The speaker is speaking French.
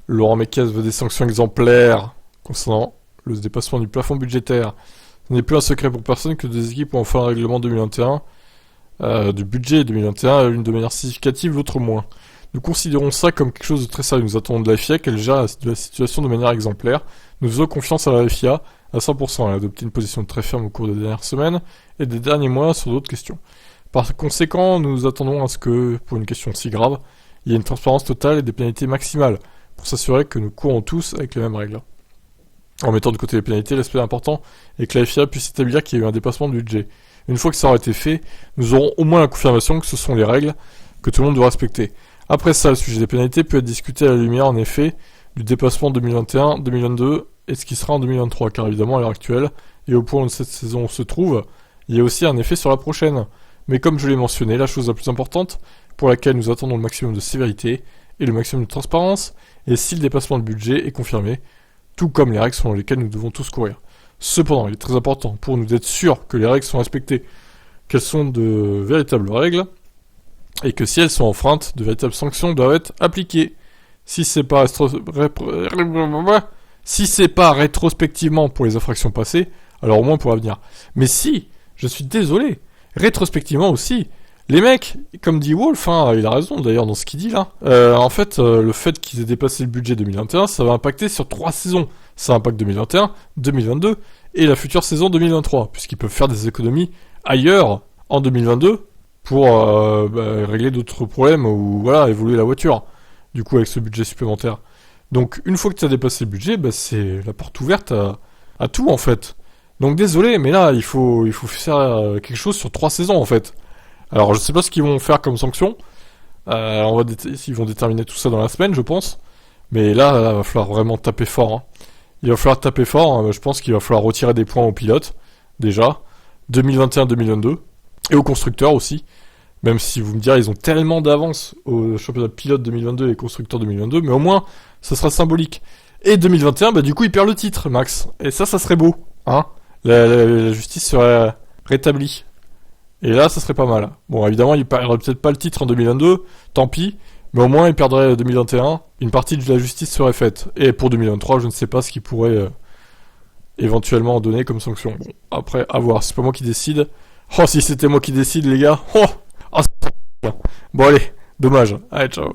Laurent Mekes veut des sanctions exemplaires concernant le dépassement du plafond budgétaire. Ce n'est plus un secret pour personne que des équipes ont enfin un règlement 2021, du budget 2021, l'une de manière significative, l'autre moins. Nous considérons ça comme quelque chose de très sérieux. Nous attendons de la FIA qu'elle gère la situation de manière exemplaire. Nous faisons confiance à la FIA à 100%. Elle a adopté une position très ferme au cours des dernières semaines et des derniers mois sur d'autres questions. Par conséquent, nous attendons à ce que, pour une question si grave, il y ait une transparence totale et des pénalités maximales pour s'assurer que nous courons tous avec les mêmes règles. En mettant de côté les pénalités, l'aspect important est que la FIA puisse établir qu'il y a eu un dépassement du budget. Une fois que ça aura été fait, nous aurons au moins la confirmation que ce sont les règles que tout le monde doit respecter. Après ça, le sujet des pénalités peut être discuté à la lumière, en effet, du dépassement 2021, 2022 et ce qui sera en 2023, car évidemment, à l'heure actuelle, et au point où cette saison se trouve, il y a aussi un effet sur la prochaine. Mais comme je l'ai mentionné, la chose la plus importante, pour laquelle nous attendons le maximum de sévérité et le maximum de transparence, est si le dépassement de budget est confirmé, tout comme les règles selon lesquelles nous devons tous courir. Cependant, il est très important pour nous d'être sûrs que les règles sont respectées, qu'elles sont de véritables règles, et que si elles sont enfreintes, de véritables sanctions doivent être appliquées. Si c'est pas rétrospectivement pour les infractions passées, alors au moins pour l'avenir. Mais si, je suis désolé, rétrospectivement aussi, les mecs, comme dit Wolf, il a raison d'ailleurs dans ce qu'il dit là, en fait, le fait qu'ils aient dépassé le budget 2021, ça va impacter sur 3 saisons. Ça impacte 2021, 2022 et la future saison 2023, puisqu'ils peuvent faire des économies ailleurs en 2022 pour régler d'autres problèmes ou voilà, évoluer la voiture, du coup avec ce budget supplémentaire. Donc une fois que tu as dépassé le budget, c'est la porte ouverte à tout en fait. Donc désolé, mais là il faut faire quelque chose sur 3 saisons en fait. Alors je sais pas ce qu'ils vont faire comme sanction, ils vont déterminer tout ça dans la semaine je pense, mais là il va falloir vraiment taper fort. Hein. Il va falloir taper fort, je pense qu'il va falloir retirer des points aux pilotes, déjà, 2021-2022, et aux constructeurs aussi, même si vous me direz ils ont tellement d'avance au championnat de pilote 2022 et constructeurs 2022, mais au moins ça sera symbolique. Et 2021, du coup il perd le titre, Max, et ça serait beau, hein. La justice serait rétablie. Et là, ça serait pas mal. Bon, évidemment, il perdrait peut-être pas le titre en 2022, tant pis, mais au moins il perdrait 2021, une partie de la justice serait faite. Et pour 2023, je ne sais pas ce qu'il pourrait éventuellement donner comme sanction. Bon, après, à voir, c'est pas moi qui décide. Oh, si c'était moi qui décide, les gars. Oh, c'est bon, allez, dommage. Allez, ciao.